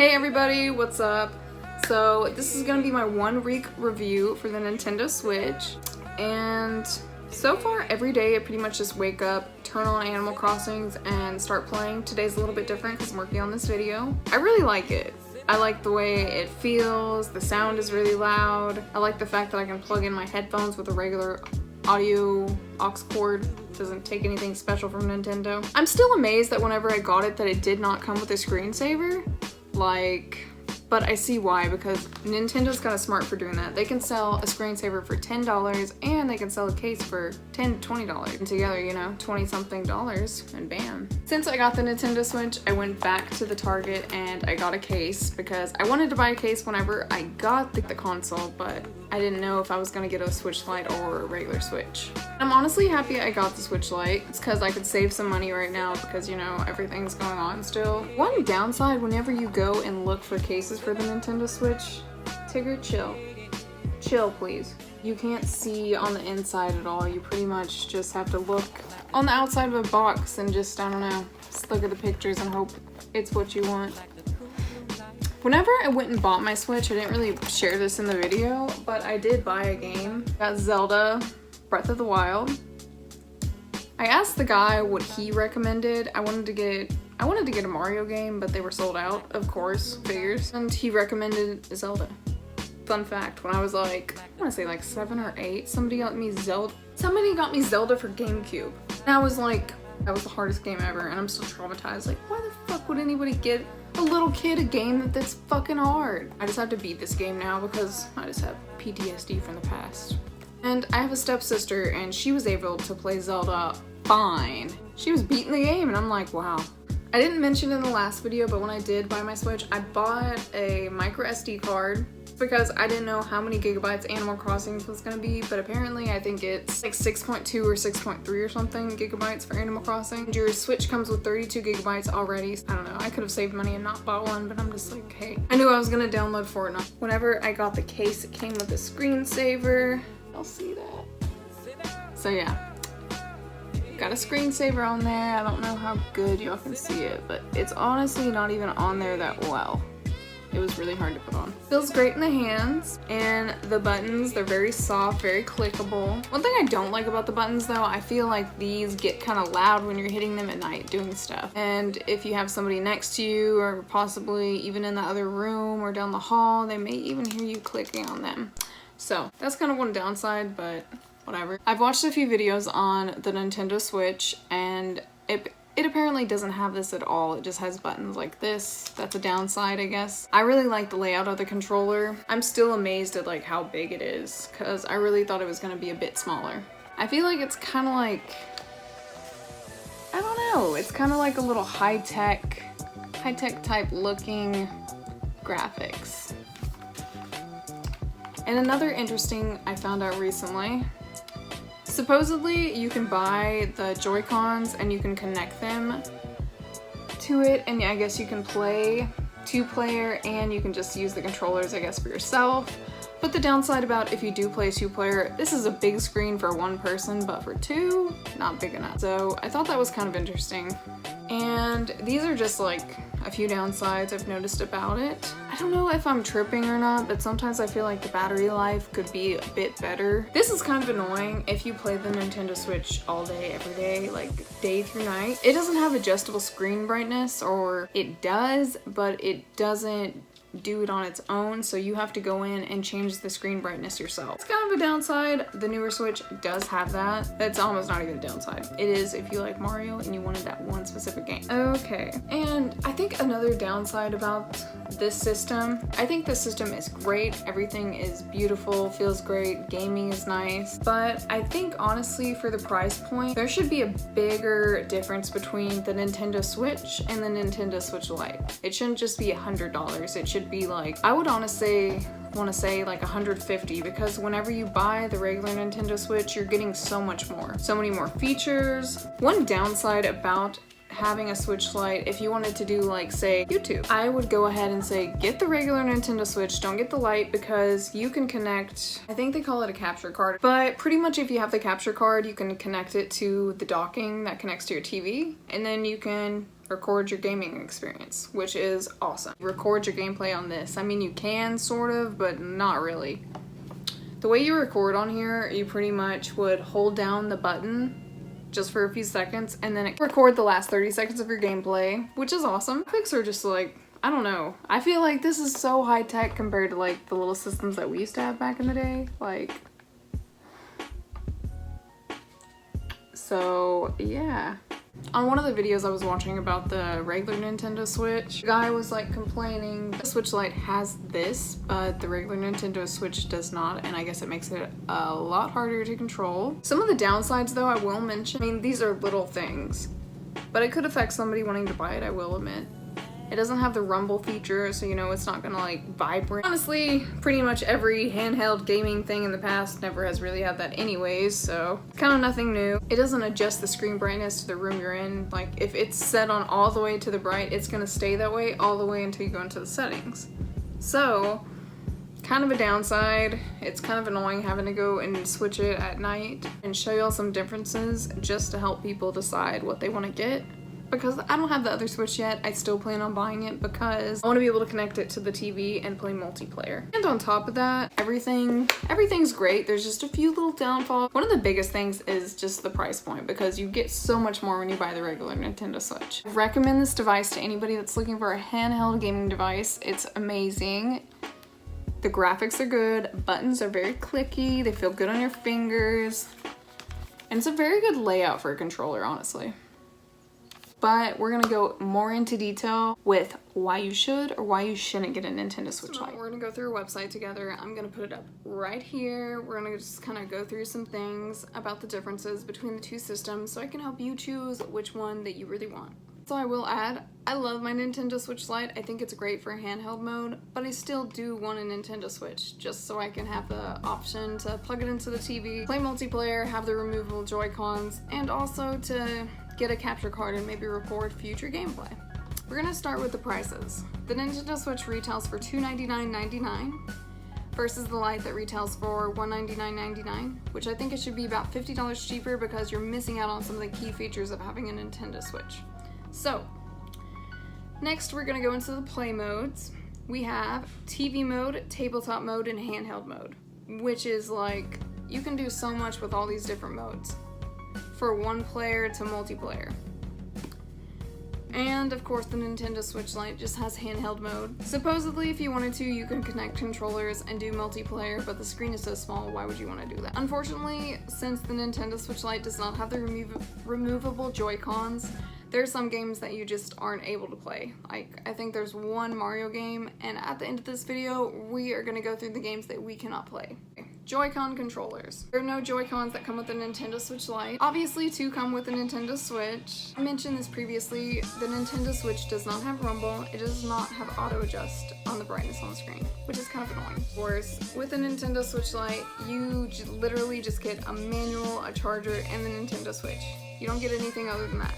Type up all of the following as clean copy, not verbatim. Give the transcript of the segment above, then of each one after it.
Hey everybody, what's up? So this is gonna be my 1 week review for the Nintendo Switch, and so far every day I pretty much just wake up, turn on Animal Crossings, and start playing. Today's a little bit different because I'm working on this video. I really like it. I like the way it feels, the sound is really loud. I like the fact that I can plug in my headphones with a regular audio aux cord. Doesn't take anything special from Nintendo. I'm still amazed that whenever I got it that it did not come with a screensaver. But I see why, because Nintendo's got a smart for doing that. They can sell a screensaver for $10 and they can sell a case for $10 to $20. And together, you know, 20 something dollars, and bam. Since I got the Nintendo Switch, I went back to the Target and I got a case because I wanted to buy a case whenever I got the console, but I didn't know if I was gonna get a Switch Lite or a regular Switch. I'm honestly happy I got the Switch Lite. It's because I could save some money right now because, you know, everything's going on still. One downside whenever you go and look for cases for the Nintendo Switch, Tigger, chill. Chill, please. You can't see on the inside at all. You pretty much just have to look on the outside of a box and just, I don't know, just look at the pictures and hope it's what you want. Whenever I went and bought my Switch, I didn't really share this in the video, but I did buy a game. Got Zelda Breath of the Wild. I asked the guy what he recommended. I wanted to get a Mario game, but they were sold out, of course, figures. And he recommended Zelda. Fun fact, when I was like, I wanna say like 7 or 8, somebody got me Zelda for GameCube. And I was like, that was the hardest game ever, and I'm still traumatized. Like, why the fuck would anybody get a little kid a game that's fucking hard? I just have to beat this game now because I just have PTSD from the past. And I have a stepsister and she was able to play Zelda fine. She was beating the game and I'm like, wow. I didn't mention in the last video, but when I did buy my Switch, I bought a micro SD card because I didn't know how many gigabytes Animal Crossing was gonna be, but apparently I think it's like 6.2 or 6.3 or something gigabytes for Animal Crossing. And your Switch comes with 32 gigabytes already. I don't know, I could have saved money and not bought one, but I'm just like, hey. I knew I was gonna download Fortnite. Whenever I got the case, it came with a screensaver. I'll see that. So yeah. Got a screensaver on there. I don't know how good y'all can see it, but it's honestly not even on there that well. It was really hard to put on. Feels great in the hands, and the buttons, they're very soft, very clickable. One thing I don't like about the buttons though, I feel like these get kind of loud when you're hitting them at night doing stuff. And if you have somebody next to you, or possibly even in the other room or down the hall, they may even hear you clicking on them. So that's kind of one downside, but whatever. I've watched a few videos on the Nintendo Switch and it apparently doesn't have this at all. It just has buttons like this. That's a downside, I guess. I really like the layout of the controller. I'm still amazed at like how big it is because I really thought it was gonna be a bit smaller. I feel like it's kind of like, I don't know, it's kind of like a little high-tech type looking graphics. And another interesting I found out recently, supposedly you can buy the Joy-Cons and you can connect them to it, and I guess you can play 2-player and you can just use the controllers, I guess, for yourself. But the downside about if you do play 2-player, this is a big screen for 1 person, but for 2, not big enough. So I thought that was kind of interesting. And these are just like a few downsides I've noticed about it. I don't know if I'm tripping or not, but sometimes I feel like the battery life could be a bit better. This is kind of annoying if you play the Nintendo Switch all day, every day, like day through night. It doesn't have adjustable screen brightness, or it does, but it doesn't do it on its own, so you have to go in and change the screen brightness yourself. It's kind of a downside. The newer Switch does have that. That's almost not even a downside. It is if you like Mario and you wanted that one specific game. Okay, and I think another downside about this system, I think the system is great. Everything is beautiful, feels great, gaming is nice, but I think honestly for the price point, there should be a bigger difference between the Nintendo Switch and the Nintendo Switch Lite. It shouldn't just be $100. It should be like, I would honestly want to say like $150, because whenever you buy the regular Nintendo Switch, you're getting so much more. So many more features. One downside about having a Switch Lite, if you wanted to do like say YouTube, I would go ahead and say get the regular Nintendo Switch, don't get the Lite, because you can connect, I think they call it a capture card, but pretty much if you have the capture card you can connect it to the docking that connects to your TV, and then you can record your gaming experience, which is awesome. Record your gameplay on this. I mean, you can sort of, but not really. The way you record on here, you pretty much would hold down the button just for a few seconds, and then it record the last 30 seconds of your gameplay, which is awesome. Graphics are just like, I don't know. I feel like this is so high tech compared to like the little systems that we used to have back in the day. Like, so yeah. On one of the videos I was watching about the regular Nintendo Switch, the guy was like complaining the Switch Lite has this, but the regular Nintendo Switch does not, and I guess it makes it a lot harder to control. Some of the downsides though I will mention, I mean these are little things, but it could affect somebody wanting to buy it, I will admit. It doesn't have the rumble feature, so you know it's not gonna like vibrate. Honestly, pretty much every handheld gaming thing in the past never has really had that anyways, so kind of nothing new. It doesn't adjust the screen brightness to the room you're in. Like if it's set on all the way to the bright, it's gonna stay that way all the way until you go into the settings. So, kind of a downside. It's kind of annoying having to go and switch it at night and show y'all some differences just to help people decide what they want to get. Because I don't have the other Switch yet, I still plan on buying it because I want to be able to connect it to the TV and play multiplayer. And on top of that, everything's great. There's just a few little downfalls. One of the biggest things is just the price point, because you get so much more when you buy the regular Nintendo Switch. I recommend this device to anybody that's looking for a handheld gaming device. It's amazing. The graphics are good, buttons are very clicky, they feel good on your fingers, and it's a very good layout for a controller, honestly. But we're gonna go more into detail with why you should or why you shouldn't get a Nintendo Switch Lite. We're gonna go through a website together. I'm gonna put it up right here. We're gonna just kind of go through some things about the differences between the two systems so I can help you choose which one that you really want. So I will add, I love my Nintendo Switch Lite. I think it's great for handheld mode, but I still do want a Nintendo Switch just so I can have the option to plug it into the TV, play multiplayer, have the removable Joy-Cons, and also to get a capture card and maybe record future gameplay. We're gonna start with the prices. The Nintendo Switch retails for $299.99 versus the Lite that retails for $199.99, which I think it should be about $50 cheaper because you're missing out on some of the key features of having a Nintendo Switch. So, next we're gonna go into the play modes. We have TV mode, tabletop mode, and handheld mode, which is like, you can do so much with all these different modes, for one player to multiplayer. And of course the Nintendo Switch Lite just has handheld mode. Supposedly if you wanted to, you can connect controllers and do multiplayer, but the screen is so small, why would you want to do that? Unfortunately, since the Nintendo Switch Lite does not have the removable Joy-Cons, there are some games that you just aren't able to play. Like, I think there's one Mario game, and at the end of this video, we are gonna go through the games that we cannot play. Joy-Con controllers. There are no Joy-Cons that come with the Nintendo Switch Lite. Obviously, two come with the Nintendo Switch. I mentioned this previously, the Nintendo Switch does not have rumble. It does not have auto adjust on the brightness on the screen, which is kind of annoying. Of course, with the Nintendo Switch Lite, you literally just get a manual, a charger, and the Nintendo Switch. You don't get anything other than that.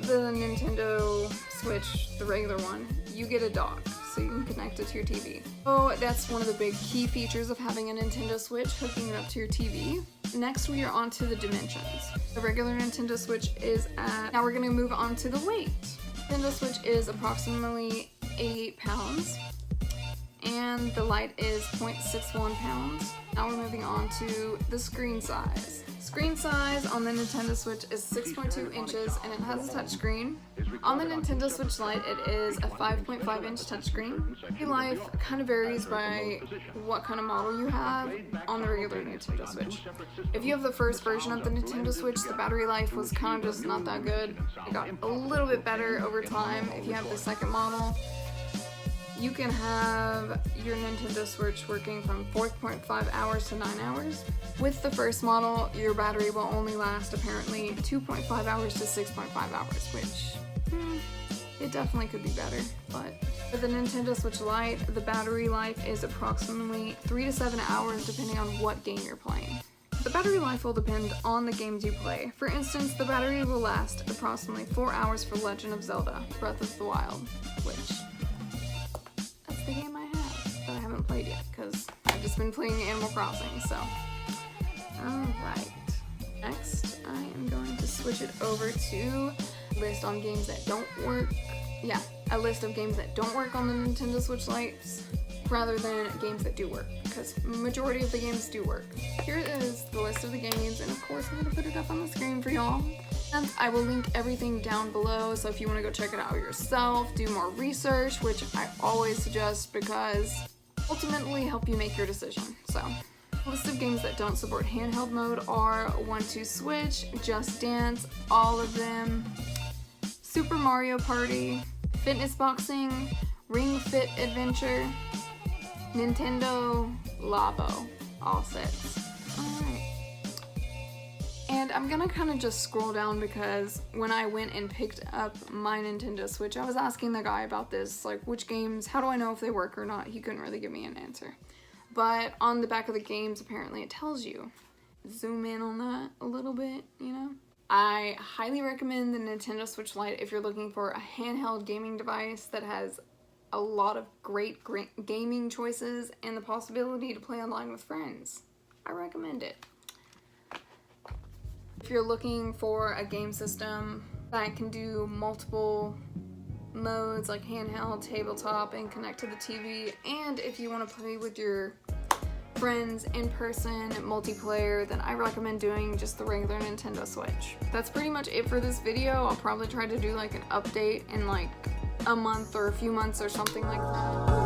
The Nintendo Switch, the regular one, you get a dock, so you can connect it to your TV. So that's one of the big key features of having a Nintendo Switch, hooking it up to your TV. Next we are on to the dimensions. The regular Nintendo Switch is at, now we're gonna move on to the weight. Nintendo Switch is approximately 88 pounds, and the Lite is 0.61 pounds. Now we're moving on to the screen size. Screen size on the Nintendo Switch is 6.2 inches and it has a touchscreen. On the Nintendo Switch Lite, it is a 5.5 inch touchscreen. Battery life kind of varies by what kind of model you have on the regular Nintendo Switch. If you have the first version of the Nintendo Switch, the battery life was kind of just not that good. It got a little bit better over time. If you have the second model, you can have your Nintendo Switch working from 4.5 hours to 9 hours. With the first model, your battery will only last apparently 2.5 hours to 6.5 hours, which it definitely could be better. But for the Nintendo Switch Lite, the battery life is approximately 3 to 7 hours depending on what game you're playing. The battery life will depend on the games you play. For instance, the battery will last approximately 4 hours for Legend of Zelda: Breath of the Wild, which the game I have that I haven't played yet because I've just been playing Animal Crossing, so. Alright. Next, I am going to switch it over to list on games that don't work yeah, a list of games that don't work on the Nintendo Switch Lite rather than games that do work, because majority of the games do work. Here is the list of the games, and of course I'm gonna put it up on the screen for y'all. And I will link everything down below, so if you want to go check it out yourself, do more research, which I always suggest because ultimately help you make your decision. So, list of games that don't support handheld mode are 1-2 Switch, Just Dance, all of them, Super Mario Party, Fitness Boxing, Ring Fit Adventure, Nintendo Labo, all 6. Alright. And I'm gonna kind of just scroll down because when I went and picked up my Nintendo Switch, I was asking the guy about this, like which games, how do I know if they work or not? He couldn't really give me an answer. But on the back of the games, apparently it tells you. Zoom in on that a little bit, you know? I highly recommend the Nintendo Switch Lite if you're looking for a handheld gaming device that has a lot of great gaming choices and the possibility to play online with friends. I recommend it. If you're looking for a game system that can do multiple modes like handheld, tabletop, and connect to the TV, and if you want to play with your friends in person, multiplayer, then I recommend doing just the regular Nintendo Switch. That's pretty much it for this video. I'll probably try to do like an update in like a month or a few months or something like that.